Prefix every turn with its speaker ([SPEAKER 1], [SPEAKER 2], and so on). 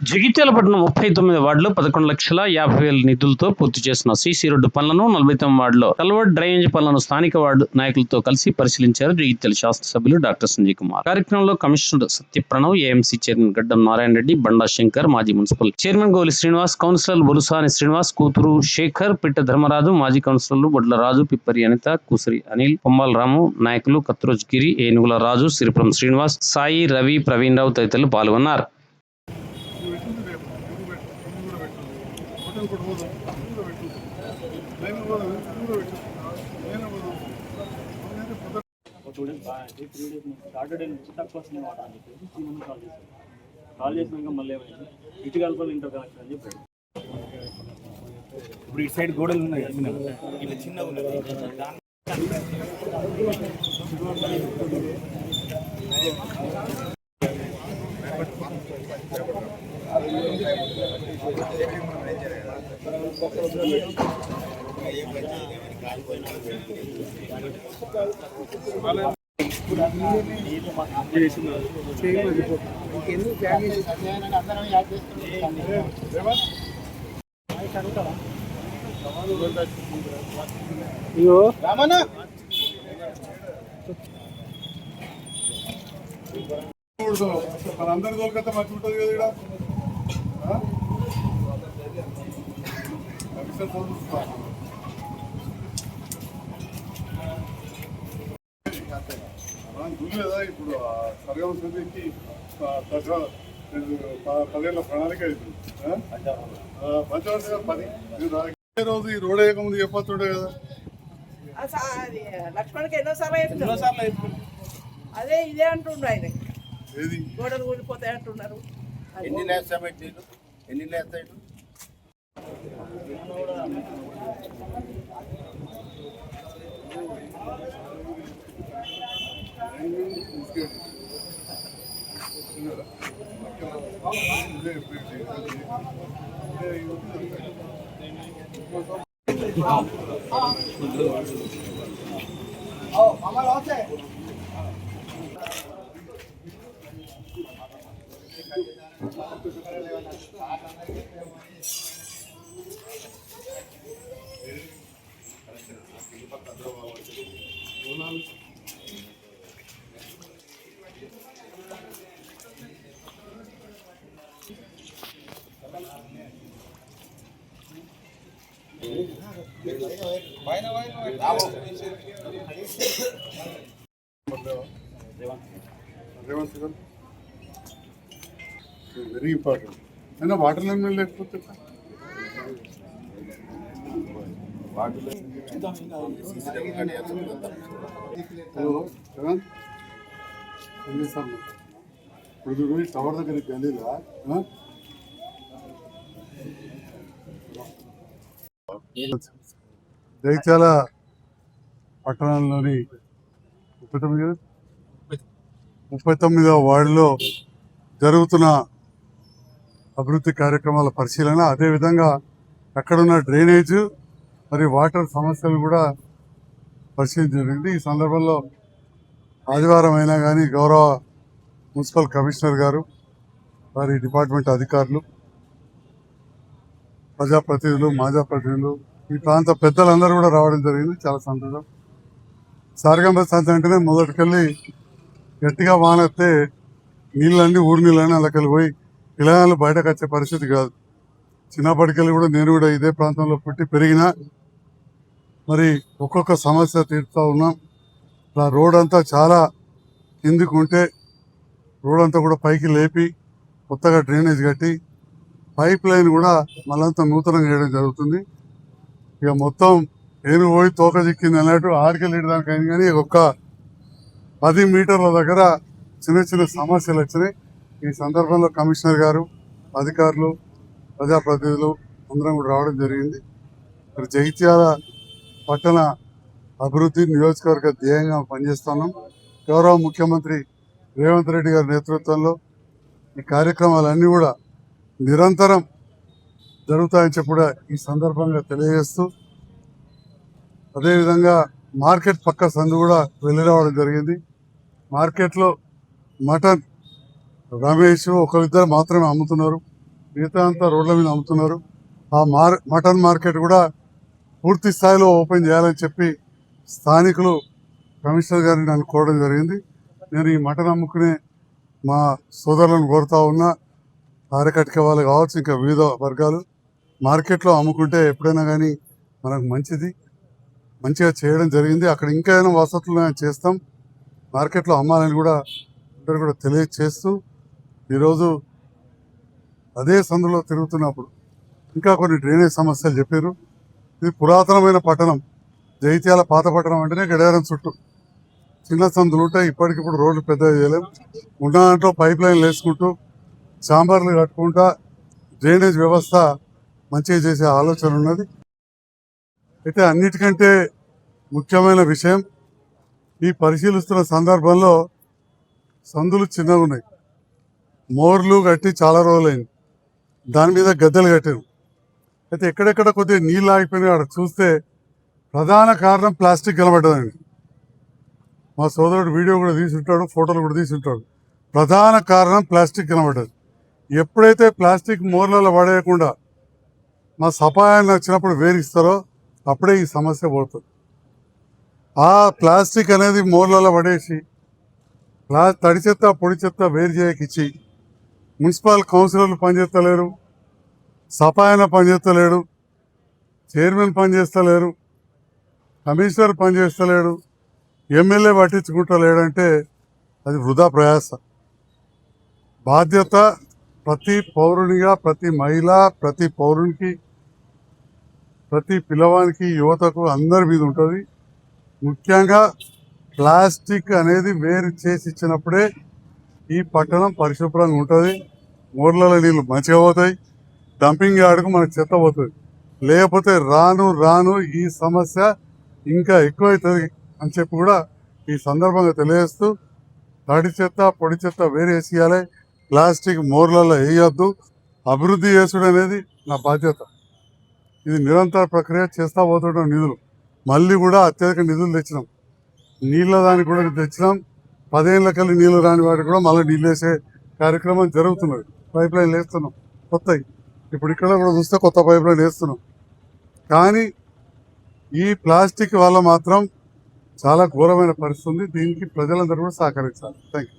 [SPEAKER 1] జగిత్యాల పట్టణం 39 వార్డులో 11,50,000 నిధులతో పూర్తి చేసిన సీసీ రోడ్డు పనులను 49 వార్డులో కల్వర్ట్ డ్రైనేజ్ పనులను స్థానిక వార్డు నాయకులతో కలిసి పరిశీలించారు జగిత్యాల శాసనసభ్యులు డాక్టర్ సంజయ్ కుమార్. కార్యక్రమంలో కమిషనర్ సత్యప్రణవ్, ఏఎంసీ చైర్మన్ గడ్డం నారాయణ రెడ్డి, బండా శంకర్, మాజీ మున్సిపల్ చైర్మన్ గోలి శ్రీనివాస్, కౌన్సిలర్ బురుసాని శ్రీనివాస్, కూతురు శేఖర్, పిట్ట ధర్మరాజు, మాజీ కౌన్సిలర్లు బొడ్ల రాజు, పిప్పరి అనిత, కూసరి అనిల్, పొమ్మాల రాము, నాయకులు కత్రోజ్ గిరి, ఏనుగుల రాజు, సిరిపురం శ్రీనివాస్, సాయి, రవి, ప్రవీణ్ రావు తదితరులు పాల్గొన్నారు.
[SPEAKER 2] సాటర్డే నుంచి తక్కువ వస్తుంది మాట అని చెప్పేసి సీఎం కాల్ చేసినాక మళ్ళీ ఏమైంది ఇటు కలపాలి ఇంటర్ కనెక్షన్ అని చెప్పాడు. ఇప్పుడు ఇటు సైడ్ గోడలు ఉన్నాయి ఇలా చిన్నగా ఉన్నది.
[SPEAKER 3] అందరి దొరకత మంచి ఉంటుంది కదా మనం చూడలేదా ఇప్పుడు సర్గం సమితికి 10 ప్రణాళిక పంచవర్ష 10 రోజు ఈ రోడ్ వేయకముందు చెప్పతుండే కదా.
[SPEAKER 4] లక్ష్మణ్కి ఎన్నోసార్లు అదే ఇదే అంటుండ్రు ఆయన
[SPEAKER 3] ఏది
[SPEAKER 4] గోడలు కూలిపోతాయి అంటున్నారు.
[SPEAKER 5] ఎన్ని లేస్తాయి ఎన్ని లేస్తాయి
[SPEAKER 3] వెరీ ఇంపార్టెంట్ అయినా వాటర్ లైన్ లేకపోతే ఇప్పుడు టవర్ దగ్గరికి వెళ్ళిలా జగిత్యాల పట్టణంలోని 39వ వార్డులో జరుగుతున్న అభివృద్ధి కార్యక్రమాల పరిశీలన, అదేవిధంగా అక్కడున్న డ్రైనేజ్ మరి వాటర్ సమస్యలు కూడా పరిశీలించడం జరిగింది. ఈ సందర్భంలో ఆదివారం అయినా కానీ గౌరవ మున్సిపల్ కమిషనర్ గారు, వారి డిపార్ట్మెంట్ అధికారులు, ప్రజాప్రతినిధులు, మాజా ప్రతినిధులు, ఈ ప్రాంత పెద్దలందరూ కూడా రావడం జరిగింది. చాలా సంతోషం. సారగంబ సంత అంటేనే మొదటికెళ్ళి గట్టిగా వానొస్తే నీళ్ళన్నీ ఊరి నీళ్ళని అలాకెళ్ళి పోయి పిల్లలు బయటకు వచ్చే పరిస్థితి కాదు. చిన్నప్పటికెళ్ళి కూడా నేను కూడా ఇదే ప్రాంతంలో పుట్టి పెరిగినా మరి ఒక్కొక్క సమస్య తీరుతూ ఉన్నాం. ఆ రోడ్ అంతా చాలా కిందికి ఉంటే రోడ్ అంతా కూడా పైకి లేపి కొత్తగా డ్రైనేజ్ కట్టి పైప్ లైన్ కూడా మళ్ళంతా నూతనంగా వేయడం జరుగుతుంది. ఇక మొత్తం ఏను పోయి తోక చిక్కింది అన్నట్టు ఆడికెళ్ళి దానికి అయింది. కానీ ఒక్క 10 మీటర్ల దగ్గర చిన్న చిన్న సమస్యలు వచ్చినాయి. ఈ సందర్భంలో కమిషనర్ గారు, అధికారులు, ప్రజాప్రతినిధులు అందరం కూడా రావడం జరిగింది. మరి జగిత్యాల పట్టణ అభివృద్ధి నియోజకవర్గ ధ్యేయంగా పనిచేస్తున్నాం. గౌరవ ముఖ్యమంత్రి రేవంత్ రెడ్డి గారి నేతృత్వంలో ఈ కార్యక్రమాలన్నీ కూడా నిరంతరం జరుగుతాయని చెప్పి కూడా ఈ సందర్భంగా తెలియజేస్తూ, అదేవిధంగా మార్కెట్ పక్క సందు కూడా వెళ్ళి రావడం జరిగింది. మార్కెట్లో మటన్ రమేష్ ఒకరిద్దరు మాత్రమే అమ్ముతున్నారు. మిగతా అంతా రోడ్ల మీద అమ్ముతున్నారు. ఆ మటన్ మార్కెట్ కూడా పూర్తి స్థాయిలో ఓపెన్ చేయాలని చెప్పి స్థానికులు కమిషనర్ గారిని నన్ను కోరడం జరిగింది. నేను ఈ మటన్ అమ్ముకునే మా సోదరులను కోరుతా ఉన్నా, ఆరకటిక వాళ్ళు కావచ్చు, ఇంకా వివిధ వర్గాలు మార్కెట్లో అమ్ముకుంటే ఎప్పుడైనా కానీ మనకు మంచిగా చేయడం జరిగింది. అక్కడ ఇంకా ఏమైనా వసతులు చేస్తాం, మార్కెట్లో అమ్మాలని కూడా అందరూ కూడా తెలియచేస్తూ, ఈరోజు అదే సందులో తిరుగుతున్నప్పుడు ఇంకా కొన్ని డ్రైనేజ్ సమస్యలు చెప్పారు. ఇది పురాతనమైన పట్టణం, జైత్యాల పాత పట్టణం అంటేనే గడియారం చుట్టూ చిన్న సందులు ఉంటాయి. ఇప్పటికిప్పుడు రోడ్లు పెద్దగా చేయలేం. ఉన్న దాంట్లో పైప్ లైన్లు వేసుకుంటూ చాంబర్లు కట్టుకుంటా డ్రైనేజ్ వ్యవస్థ మంచిగా చేసే ఆలోచన ఉన్నది. అయితే అన్నిటికంటే ముఖ్యమైన విషయం, ఈ పరిశీలిస్తున్న సందర్భంలో సందులు చిన్నగా ఉన్నాయి, మోర్లు కట్టి చాలా రోజులైంది, దాని మీద గద్దెలు కట్టారు. అయితే ఎక్కడెక్కడ కొద్దిగా నీళ్ళు ఆగిపోయినాయి అక్కడ చూస్తే ప్రధాన కారణం ప్లాస్టిక్ కనబడ్డదండి. మా సోదరుడు వీడియో కూడా తీసుంటాడు, ఫోటోలు కూడా తీసుంటాడు. ప్రధాన కారణం ప్లాస్టిక్ కనబడ్డది. ఎప్పుడైతే ప్లాస్టిక్ మోర్లలో పడేయకుండా మా సపాయాన్ని వచ్చినప్పుడు వేరిస్తారో అప్పుడే ఈ సమస్య పోతుంది. ఆ ప్లాస్టిక్ అనేది మోర్లలో పడేసి తడి చెత్త పొడి చెత్త వేరు చేయకిచ్చి మున్సిపల్ కౌన్సిలర్లు పనిచేస్తలేరు, సపాయన పనిచేస్తలేడు, చైర్మన్ పనిచేస్తలేరు, కమిషనర్ పనిచేస్తలేడు, ఎమ్మెల్యే పట్టించుకుంటలేడంటే అది వృధా ప్రయాస. బాధ్యత ప్రతి పౌరునిగా, ప్రతి మహిళ, ప్రతి పౌరునికి, ప్రతి పిల్లవానికి, యువతకు అందరి మీద ఉంటుంది. ముఖ్యంగా ప్లాస్టిక్ అనేది వేరు చేసి ఇచ్చినప్పుడే ఈ పట్టణం పరిశుభ్రంగా ఉంటుంది, మోర్లలో నీళ్ళు మంచిగా పోతాయి, డంపింగ్ యార్డ్కు మనకు చెత్త పోతుంది. లేకపోతే రాను రాను ఈ సమస్య ఇంకా ఎక్కువవుతుంది అని చెప్పి కూడా ఈ సందర్భంగా తెలియజేస్తూ, తడి చెత్త పొడి చెత్త వేరు వేసేయాలి, ప్లాస్టిక్ మోర్లలో వేయొద్దు. అభివృద్ధి చేసుడు అనేది నా బాధ్యత. ఇది నిరంతర ప్రక్రియ చేస్తూ పోతుంటాం. నిధులు మళ్ళీ కూడా అత్యధిక నిధులు తెచ్చినాం, నీళ్ళ దానికి కూడా తెచ్చినాం. 10 ఏళ్ళకెళ్ళి నీళ్ళు రాని వాటికి కూడా మళ్ళీ నీళ్ళు వేసే కార్యక్రమం జరుగుతున్నది. పైప్ లైన్లు వేస్తున్నాం కొత్తవి. ఇప్పుడు ఇక్కడ కూడా చూస్తే కొత్త పైప్ లైన్ వేస్తున్నాం. కానీ ఈ ప్లాస్టిక్ వల్ల మాత్రం చాలా ఘోరమైన పరిస్థితి ఉంది. దీనికి ప్రజలందరూ కూడా సహకరించాలి. Thank you.